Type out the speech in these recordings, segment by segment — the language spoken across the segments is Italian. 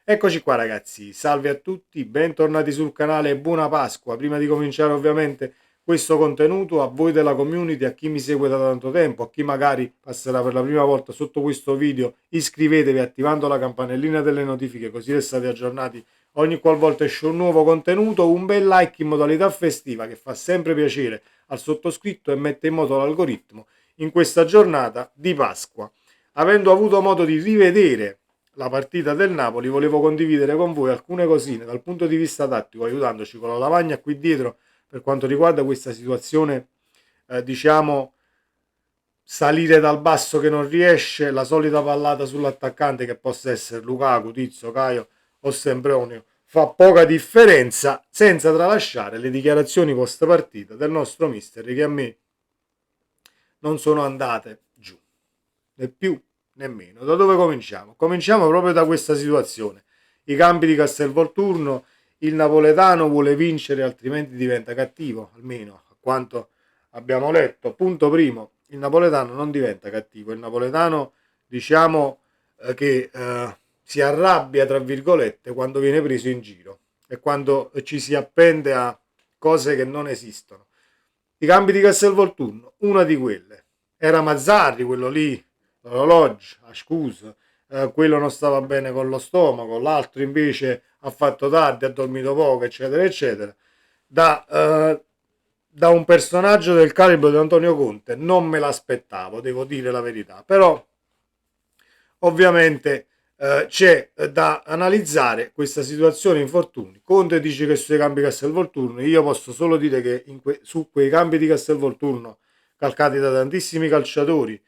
Eccoci qua ragazzi, salve a tutti, bentornati sul canale e buona Pasqua. Prima di cominciare ovviamente questo contenuto, a voi della community, a chi mi segue da tanto tempo, a chi magari passerà per la prima volta sotto questo video, iscrivetevi attivando la campanellina delle notifiche così restate aggiornati ogni qualvolta esce un nuovo contenuto, un bel like in modalità festiva che fa sempre piacere al sottoscritto e mette in moto l'algoritmo in questa giornata di Pasqua. Avendo avuto modo di rivedere la partita del Napoli, volevo condividere con voi alcune cosine dal punto di vista tattico, aiutandoci con la lavagna qui dietro per quanto riguarda questa situazione, diciamo, salire dal basso che non riesce, la solita pallata sull'attaccante che possa essere Lukaku, Tizio, Caio o Sempronio, fa poca differenza, senza tralasciare le dichiarazioni post partita del nostro mister che a me non sono andate giù, né più né meno. Da dove cominciamo? Cominciamo proprio da questa situazione. I campi di Castelvolturno, il napoletano vuole vincere altrimenti diventa cattivo, almeno a quanto abbiamo letto. Punto primo, il napoletano non diventa cattivo, il napoletano diciamo che si arrabbia tra virgolette quando viene preso in giro e quando ci si appende a cose che non esistono. I campi di Castelvolturno, una di quelle. Era Mazzarri, quello lì, l'orologio, a scusa, quello non stava bene con lo stomaco, l'altro invece ha fatto tardi, ha dormito poco, eccetera, eccetera. Da, da un personaggio del calibro di Antonio Conte non me l'aspettavo, devo dire la verità, però ovviamente c'è da analizzare questa situazione infortuni. Conte dice che sui campi Castelvolturno, io posso solo dire che su quei campi di Castelvolturno calcati da tantissimi calciatori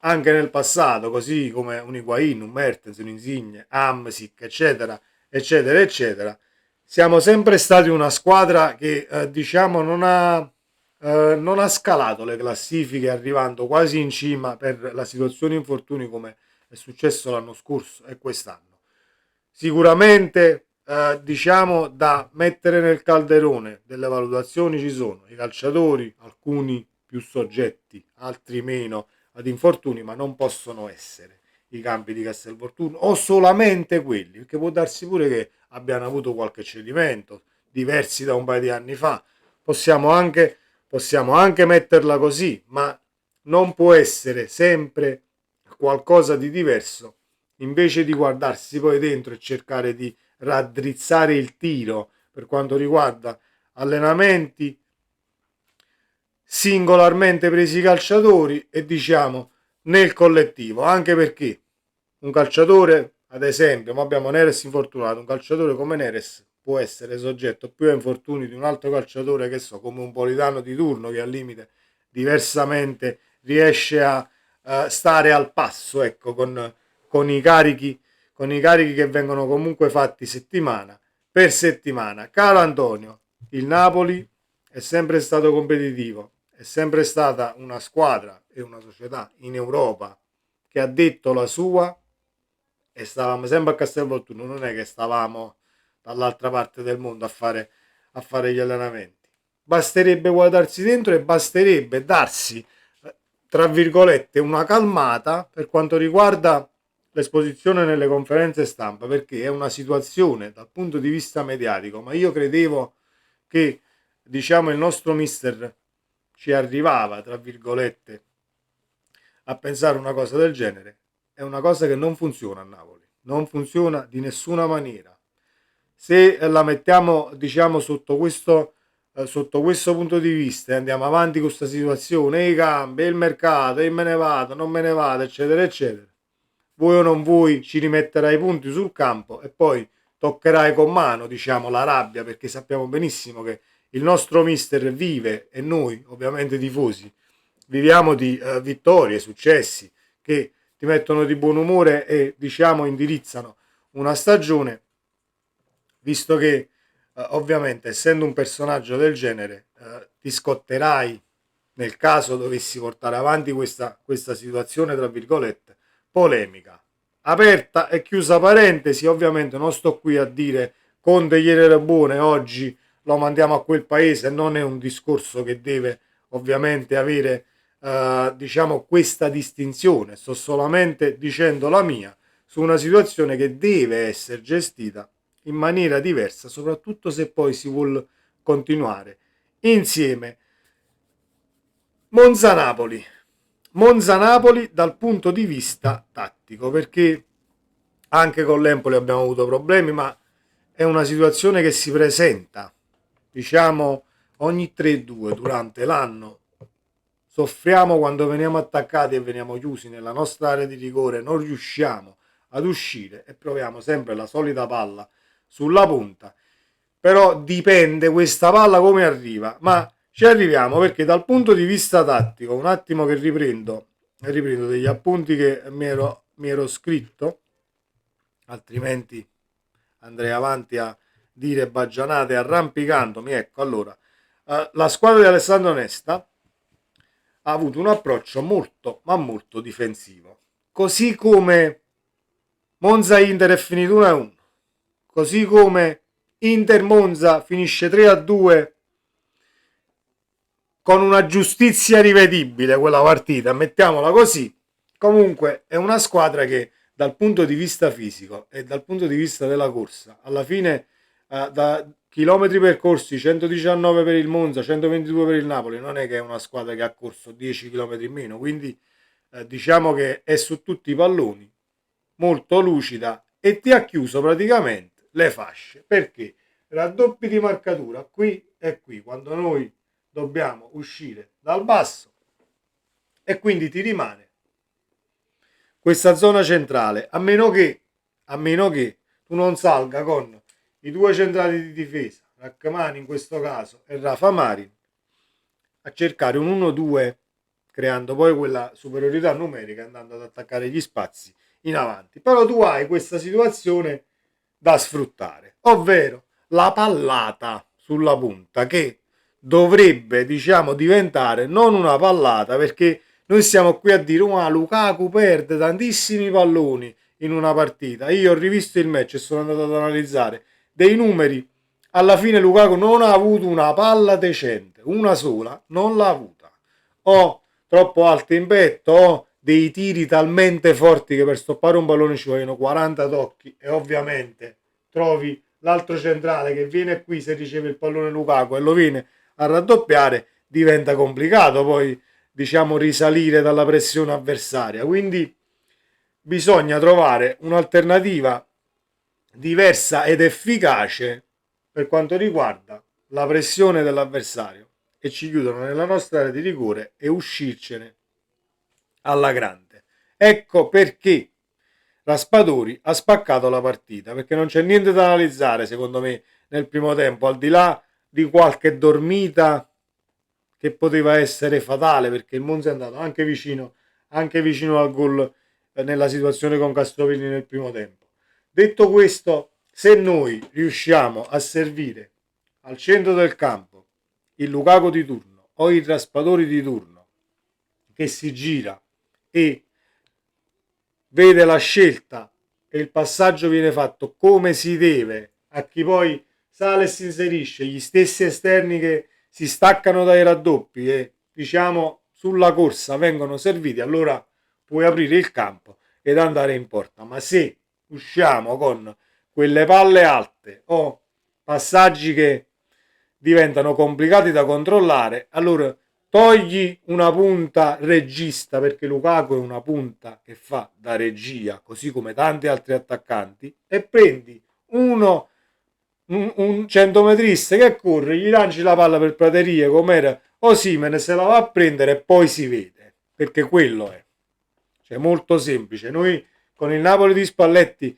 anche nel passato, così come un Higuain, un Mertens, un Insigne, Amsic, eccetera, eccetera, eccetera, siamo sempre stati una squadra che diciamo non ha scalato le classifiche arrivando quasi in cima per la situazione infortuni come è successo l'anno scorso e quest'anno. Sicuramente diciamo da mettere nel calderone delle valutazioni ci sono i calciatori, alcuni più soggetti, altri meno ad infortuni, ma non possono essere i campi di Castelvolturno o solamente quelli, perché può darsi pure che abbiano avuto qualche cedimento, diversi da un paio di anni fa. Possiamo anche metterla così, ma non può essere sempre qualcosa di diverso invece di guardarsi poi dentro e cercare di raddrizzare il tiro per quanto riguarda allenamenti singolarmente presi i calciatori e diciamo nel collettivo, anche perché un calciatore, ad esempio, ma abbiamo Neres infortunato, un calciatore come Neres può essere soggetto più a infortuni di un altro calciatore che so, come un Politano di turno che al limite diversamente riesce a stare al passo, ecco, con i carichi che vengono comunque fatti settimana per settimana. Caro Antonio, il Napoli è sempre stato competitivo, è sempre stata una squadra e una società in Europa che ha detto la sua e stavamo sempre a Castelvolturno, non è che stavamo dall'altra parte del mondo a fare gli allenamenti. Basterebbe guardarsi dentro e basterebbe darsi, tra virgolette, una calmata per quanto riguarda l'esposizione nelle conferenze stampa, perché è una situazione dal punto di vista mediatico, ma io credevo che, diciamo, il nostro mister ci arrivava, tra virgolette, a pensare una cosa del genere. È una cosa che non funziona a Napoli, non funziona di nessuna maniera. Se la mettiamo, diciamo, sotto questo punto di vista e andiamo avanti con questa situazione, i cambi, il mercato, e me ne vado, non me ne vado, eccetera, eccetera, vuoi o non vuoi ci rimetterai i punti sul campo e poi toccherai con mano, diciamo, la rabbia, perché sappiamo benissimo che il nostro mister vive e noi, ovviamente tifosi, viviamo di vittorie, successi che ti mettono di buon umore e diciamo indirizzano una stagione, visto che ovviamente essendo un personaggio del genere ti scotterai nel caso dovessi portare avanti questa situazione tra virgolette polemica. Aperta e chiusa parentesi, ovviamente non sto qui a dire Conte ieri era buono e oggi lo mandiamo a quel paese, non è un discorso che deve ovviamente avere diciamo questa distinzione, sto solamente dicendo la mia su una situazione che deve essere gestita in maniera diversa, soprattutto se poi si vuol continuare insieme. Monza-Napoli. Monza-Napoli dal punto di vista tattico, perché anche con l'Empoli abbiamo avuto problemi, ma è una situazione che si presenta, diciamo, ogni 3-2 durante l'anno. Soffriamo quando veniamo attaccati e veniamo chiusi nella nostra area di rigore, non riusciamo ad uscire e proviamo sempre la solita palla sulla punta. Però dipende questa palla come arriva, ma ci arriviamo perché dal punto di vista tattico, un attimo che riprendo degli appunti che mi ero scritto, altrimenti andrei avanti a dire baggianate arrampicandomi. Ecco, allora, la squadra di Alessandro Nesta ha avuto un approccio molto, ma molto difensivo. Così come Monza-Inter è finito 1-1, così come Inter-Monza finisce 3-2 con una giustizia rivedibile quella partita, mettiamola così. Comunque è una squadra che dal punto di vista fisico e dal punto di vista della corsa, alla fine da chilometri percorsi 119 per il Monza, 122 per il Napoli, non è che è una squadra che ha corso 10 km in meno, quindi diciamo che è su tutti i palloni, molto lucida e ti ha chiuso praticamente le fasce, perché raddoppi di marcatura qui e qui quando noi dobbiamo uscire dal basso e quindi ti rimane questa zona centrale, a meno che tu non salga con i due centrali di difesa, Raccamani in questo caso e Rafa Marin, a cercare un 1-2, creando poi quella superiorità numerica andando ad attaccare gli spazi in avanti. Però tu hai questa situazione da sfruttare, ovvero la pallata sulla punta, che dovrebbe, diciamo, diventare non una pallata, perché noi siamo qui a dire Lukaku perde tantissimi palloni in una partita. Io ho rivisto il match e sono andato ad analizzare dei numeri. Alla fine Lukaku non ha avuto una palla decente, una sola non l'ha avuta, o troppo alta in petto, o dei tiri talmente forti che per stoppare un pallone ci vogliono 40 tocchi, e ovviamente trovi l'altro centrale che viene qui, se riceve il pallone Lukaku e lo viene a raddoppiare, diventa complicato poi, diciamo, risalire dalla pressione avversaria. Quindi bisogna trovare un'alternativa diversa ed efficace per quanto riguarda la pressione dell'avversario, e ci chiudono nella nostra area di rigore e uscircene alla grande. Ecco perché Raspadori ha spaccato la partita, perché non c'è niente da analizzare secondo me nel primo tempo, al di là di qualche dormita che poteva essere fatale, perché il Monza è andato anche vicino al gol nella situazione con Castrovilli nel primo tempo. Detto questo, se noi riusciamo a servire al centro del campo il Lukaku di turno o il Raspadori di turno, che si gira e vede la scelta e il passaggio viene fatto come si deve, a chi poi sale e si inserisce, gli stessi esterni che si staccano dai raddoppi e, diciamo, sulla corsa vengono serviti, allora puoi aprire il campo ed andare in porta. Ma se usciamo con quelle palle alte o passaggi che diventano complicati da controllare, allora togli una punta regista, perché Lukaku è una punta che fa da regia, così come tanti altri attaccanti, e prendi un centometrista che corre, gli lanci la palla per praterie come era Osimhen, se la va a prendere e poi si vede, perché quello è. Cioè, molto semplice. Noi con il Napoli di Spalletti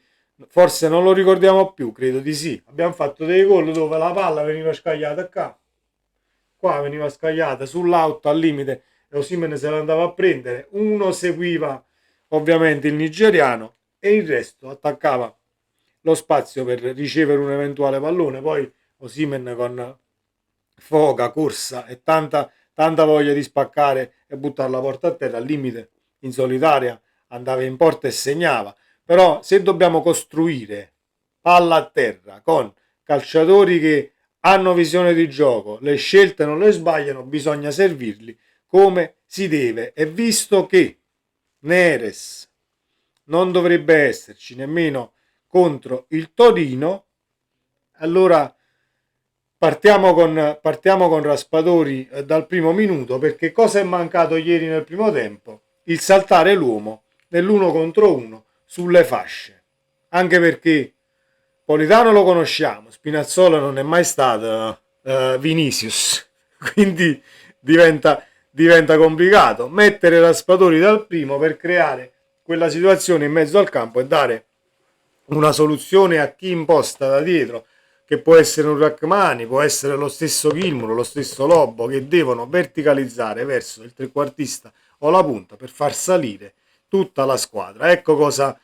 forse non lo ricordiamo più, credo di sì. Abbiamo fatto dei gol dove la palla veniva scagliata qua veniva scagliata sull'auto al limite e Osimhen se la andava a prendere. Uno seguiva ovviamente il nigeriano e il resto attaccava lo spazio per ricevere un eventuale pallone. Poi Osimhen con foga, corsa e tanta voglia di spaccare e buttare la porta a terra, al limite in solitaria andava in porta e segnava. Però se dobbiamo costruire palla a terra con calciatori che hanno visione di gioco, le scelte non le sbagliano, bisogna servirli come si deve. E visto che Neres non dovrebbe esserci nemmeno contro il Torino. Allora partiamo con Raspadori dal primo minuto, perché cosa è mancato ieri nel primo tempo? Il saltare l'uomo nell'uno contro uno sulle fasce. Anche perché Politano lo conosciamo, Spinazzola non è mai stato Vinicius, quindi diventa complicato mettere Raspadori dal primo per creare quella situazione in mezzo al campo e dare una soluzione a chi imposta da dietro, che può essere un Rachmani, può essere lo stesso Gilmour, lo stesso Lobbo, che devono verticalizzare verso il trequartista o la punta per far salire tutta la squadra. Ecco cosa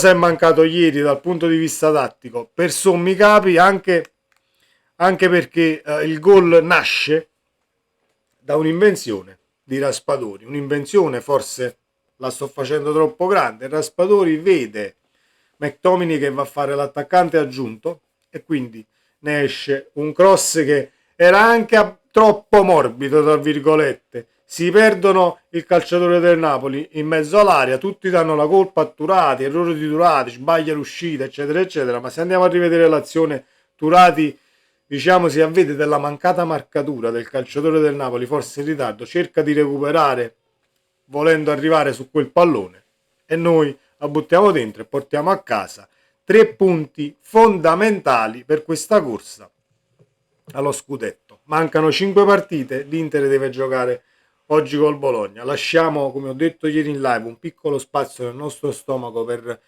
è mancato ieri dal punto di vista tattico, per sommi capi, anche perché il gol nasce da un'invenzione di Raspadori, un'invenzione forse la sto facendo troppo grande. Raspadori vede McTominay che va a fare l'attaccante aggiunto e quindi ne esce un cross che era anche troppo morbido, tra virgolette. Si perdono il calciatore del Napoli in mezzo all'area, tutti danno la colpa a Turati, errore di Turati, sbaglia l'uscita, eccetera, eccetera. Ma se andiamo a rivedere l'azione, Turati, diciamo, si avvede della mancata marcatura del calciatore del Napoli, forse in ritardo, cerca di recuperare volendo arrivare su quel pallone e noi la buttiamo dentro e portiamo a casa 3 punti fondamentali per questa corsa allo scudetto. Mancano 5 partite, l'Inter deve giocare oggi col Bologna. Lasciamo, come ho detto ieri in live, un piccolo spazio nel nostro stomaco per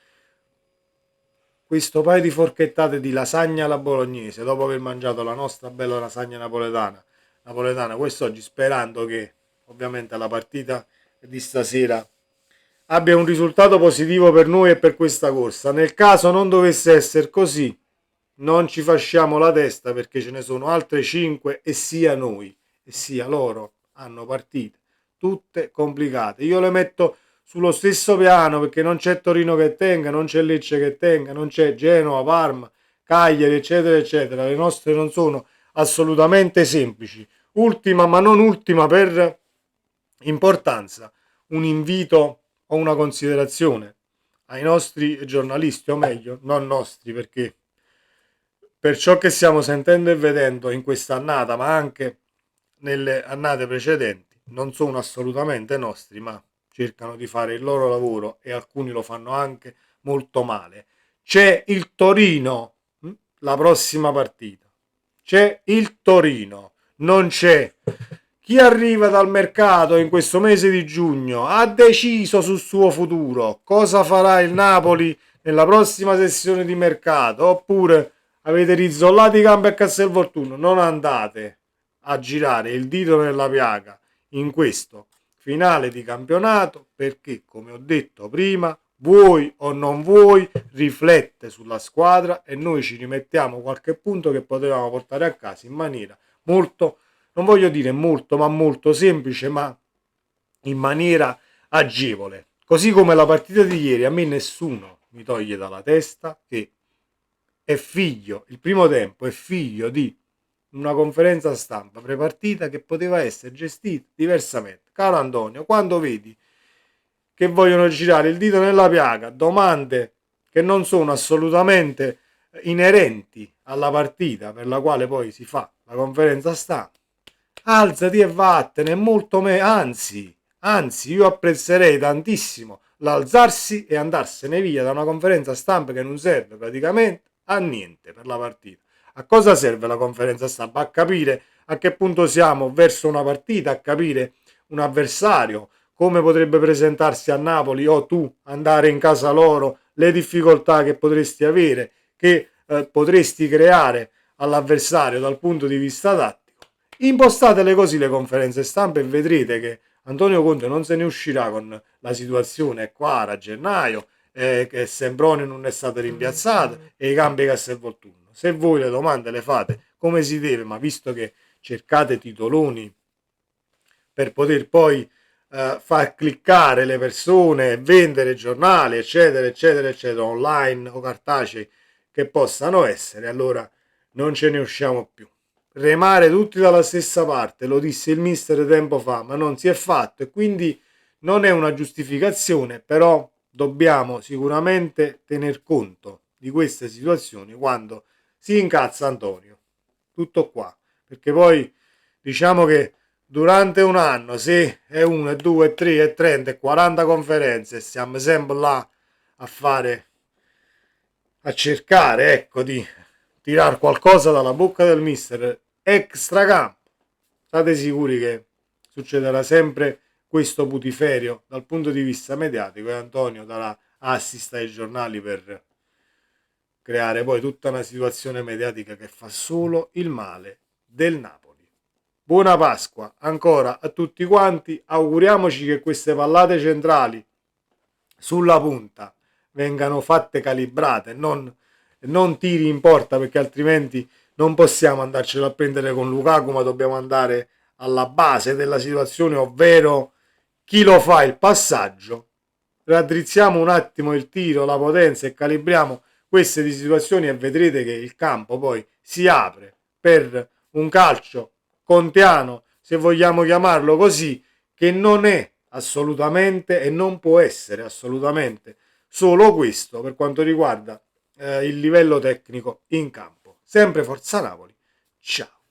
questo paio di forchettate di lasagna alla bolognese dopo aver mangiato la nostra bella lasagna napoletana quest'oggi, sperando che ovviamente la partita di stasera abbia un risultato positivo per noi e per questa corsa. Nel caso non dovesse essere così, non ci fasciamo la testa, perché ce ne sono altre 5 e sia noi e sia loro hanno partite tutte complicate. Io le metto sullo stesso piano perché non c'è Torino che tenga, non c'è Lecce che tenga, non c'è Genova, Parma, Cagliari, eccetera, eccetera. Le nostre non sono assolutamente semplici. Ultima, ma non ultima per importanza, un invito o una considerazione ai nostri giornalisti, o meglio, non nostri, perché per ciò che stiamo sentendo e vedendo in questa annata, ma anche nelle annate precedenti, non sono assolutamente nostri, ma cercano di fare il loro lavoro e alcuni lo fanno anche molto male. C'è il Torino, la prossima partita. C'è il Torino, non c'è chi arriva dal mercato in questo mese di giugno, ha deciso sul suo futuro. Cosa farà il Napoli nella prossima sessione di mercato? Oppure avete rizzollato i campi a Castelvolturno? Non andate a girare il dito nella piaga in questo finale di campionato, perché, come ho detto prima, vuoi o non vuoi, riflette sulla squadra e noi ci rimettiamo qualche punto che potevamo portare a casa in maniera molto, non voglio dire molto, ma molto semplice, ma in maniera agevole. Così come la partita di ieri, a me nessuno mi toglie dalla testa che è figlio, il primo tempo è figlio di una conferenza stampa prepartita che poteva essere gestita diversamente. Caro Antonio, quando vedi che vogliono girare il dito nella piaga, domande che non sono assolutamente inerenti alla partita per la quale poi si fa la conferenza stampa, alzati e vattene, molto anzi, io apprezzerei tantissimo l'alzarsi e andarsene via da una conferenza stampa che non serve praticamente a niente per la partita. A cosa serve la conferenza stampa? A capire a che punto siamo verso una partita, a capire un avversario, come potrebbe presentarsi a Napoli o tu andare in casa loro, le difficoltà che potresti avere, che potresti creare all'avversario dal punto di vista tattico. Impostatele così le conferenze stampa e vedrete che Antonio Conte non se ne uscirà con la situazione qua a gennaio, che Sembroni non è stato rimpiazzato e i cambi Castelvolturno. Se voi le domande le fate come si deve, ma visto che cercate titoloni per poter poi far cliccare le persone, vendere giornali, eccetera, eccetera, eccetera, online o cartacei che possano essere, allora non ce ne usciamo più. Remare tutti dalla stessa parte, lo disse il mister tempo fa, ma non si è fatto e quindi non è una giustificazione, però dobbiamo sicuramente tener conto di queste situazioni quando si incazza Antonio. Tutto qua, perché poi diciamo che durante un anno, se è 1, è 2, è 3, è 30, è 40 conferenze, stiamo sempre là a fare, a cercare, ecco, di tirare qualcosa dalla bocca del mister extra campo. State sicuri che succederà sempre questo putiferio dal punto di vista mediatico e Antonio darà assist ai giornali per creare poi tutta una situazione mediatica che fa solo il male del Napoli. Buona Pasqua ancora a tutti quanti, auguriamoci che queste pallate centrali sulla punta vengano fatte calibrate, non tiri in porta, perché altrimenti non possiamo andarcelo a prendere con Lukaku, ma dobbiamo andare alla base della situazione, ovvero chi lo fa il passaggio. Raddrizziamo un attimo il tiro, la potenza e calibriamo queste situazioni e vedrete che il campo poi si apre per un calcio contiano, se vogliamo chiamarlo così, che non è assolutamente e non può essere assolutamente solo questo per quanto riguarda il livello tecnico in campo. Sempre Forza Napoli. Ciao.